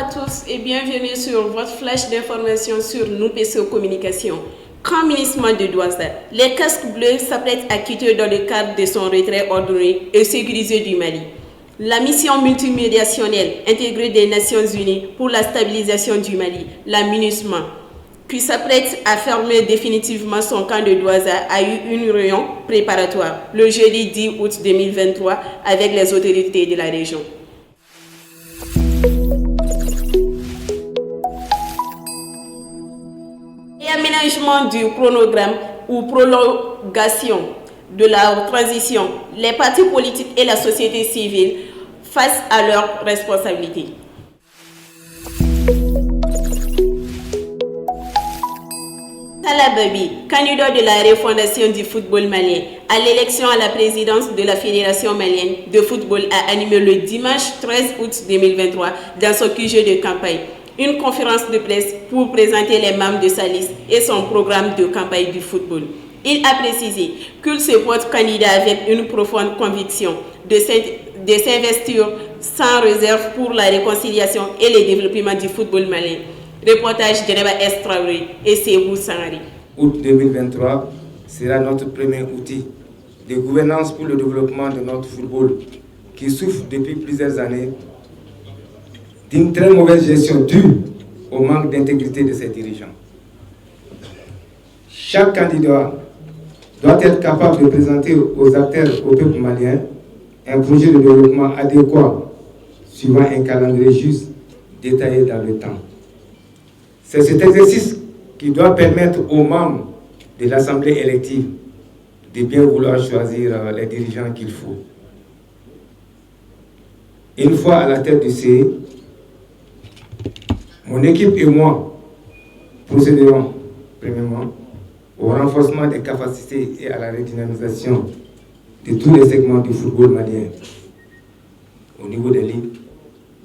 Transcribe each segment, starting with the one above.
à tous et bienvenue sur votre flash d'information sur NUPESO Communication. Grand ministre de Douala, les casques bleus s'apprêtent à quitter dans le cadre de son retrait ordonné et sécurisé du Mali. La mission multimédiationnelle intégrée des Nations Unies pour la stabilisation du Mali, la MINUSMA, qui s'apprête à fermer définitivement son camp de Douala, a eu une réunion préparatoire le jeudi 10 août 2023 avec les autorités de la région. Et aménagement du chronogramme ou prolongation de la transition, les partis politiques et la société civile face à leurs responsabilités. Salah Baby, candidat de la refondation du football malien à l'élection à la présidence de la Fédération malienne de football, a animé le dimanche 13 août 2023 dans son QG de campagne une conférence de presse pour présenter les membres de sa liste et son programme de campagne du football. Il a précisé qu'il se porte candidat avec une profonde conviction de s'investir sans réserve pour la réconciliation et le développement du football malien. Reportage de Neba Estraoui et Sebou Sangari. Août 2023 sera notre premier outil de gouvernance pour le développement de notre football qui souffre depuis plusieurs années d'une très mauvaise gestion due au manque d'intégrité de ses dirigeants. Chaque candidat doit être capable de présenter aux acteurs, au peuple malien, un projet de développement adéquat suivant un calendrier juste détaillé dans le temps. C'est cet exercice qui doit permettre aux membres de l'Assemblée élective de bien vouloir choisir les dirigeants qu'il faut. Une fois à la tête du CE, mon équipe et moi procéderons, premièrement, au renforcement des capacités et à la redynamisation de tous les segments du football malien, au niveau des ligues,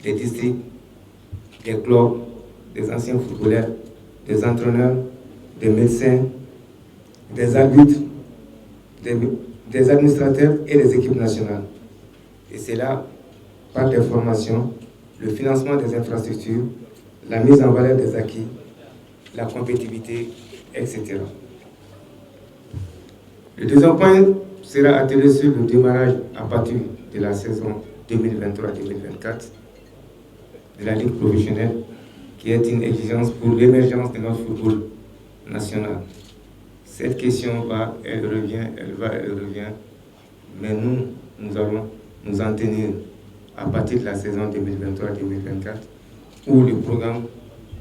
des districts, des clubs, des anciens footballeurs, des entraîneurs, des médecins, des arbitres, des administrateurs et des équipes nationales. Et c'est là, par des formations, le financement des infrastructures, la mise en valeur des acquis, la compétitivité, etc. Le deuxième point sera attelé sur le démarrage à partir de la saison 2023-2024 de la Ligue professionnelle, qui est une exigence pour l'émergence de notre football national. Cette question va, elle revient, mais nous allons nous en tenir à partir de la saison 2023-2024, où le programme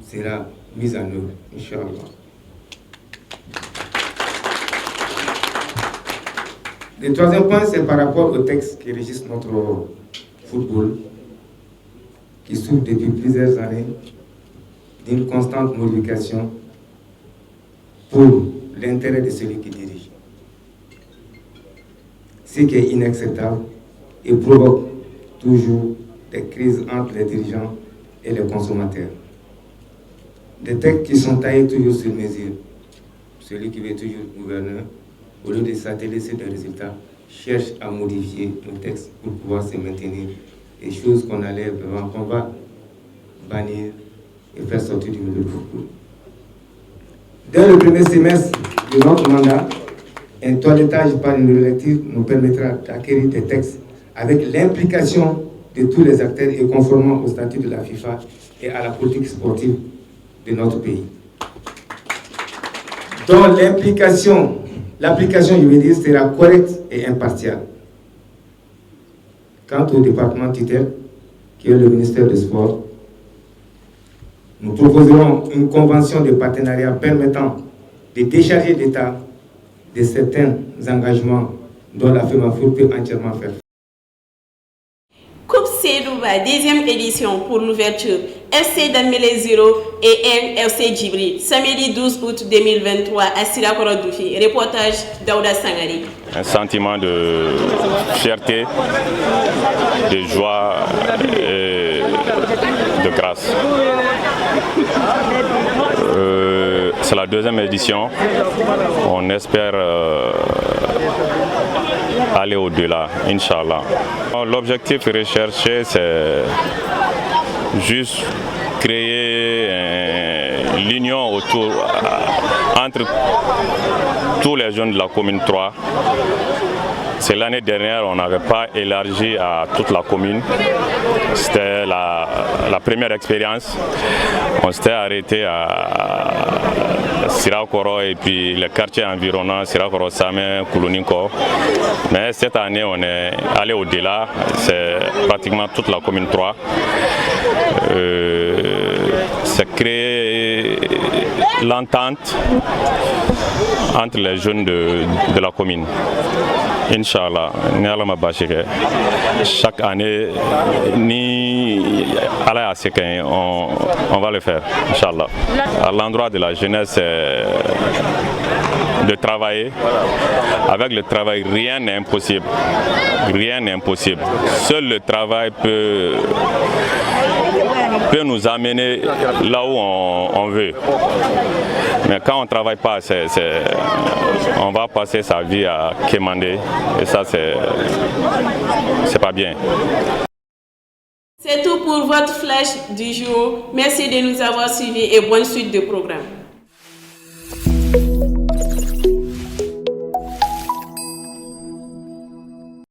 sera mis en œuvre, Inch'Allah. Le troisième point, c'est par rapport au texte qui régisse notre football, qui souffre depuis plusieurs années d'une constante modification pour l'intérêt de celui qui dirige. Ce qui est inacceptable et provoque toujours des crises entre les dirigeants et les consommateurs. Des textes qui sont taillés toujours sur mesure. Celui qui veut toujours gouverner, au lieu de s'atteler sur des résultats, cherche à modifier le texte pour pouvoir se maintenir. Les choses qu'on va bannir et faire sortir du milieu du football. Dès le premier semestre de notre mandat, un toilettage par une lecture nous permettra d'acquérir des textes avec l'implication de tous les acteurs et conformément au statut de la FIFA et à la politique sportive de notre pays. Dont l'application, je veux dire, sera correcte et impartiale. Quant au département tutelle, qui est le ministère des Sports, nous proposerons une convention de partenariat permettant de décharger l'État de certains engagements dont la FEMAFOOT peut entièrement faire. Coupe Sédouba, deuxième édition pour l'ouverture. FC Damele 0 et FC Djibril, samedi 12 août 2023 à Sirakorodoufi. Reportage Daouda Sangari. Un sentiment de fierté, de joie et de grâce. C'est la deuxième édition. On espère aller au-delà, Inch'Allah. L'objectif recherché, c'est juste créer l'union entre tous les jeunes de la commune 3. C'est l'année dernière, on n'avait pas élargi à toute la commune. C'était la première expérience. On s'était arrêté à Sirakoro et puis les quartiers environnants, Sirakoro, Samé, Koulouninko. Mais cette année, on est allé au-delà. C'est pratiquement toute la commune 3. C'est créer l'entente entre les jeunes de la commune. Inch'Allah, chaque année, on va le faire, Inch'Allah. À l'endroit de la jeunesse, de travailler. Avec le travail, rien n'est impossible. Rien n'est impossible. Seul le travail peut nous amener là où on veut. Mais quand on ne travaille pas, on va passer sa vie à quémander. Et ça, c'est pas bien. C'est tout pour votre flash du jour. Merci de nous avoir suivis et bonne suite de programme.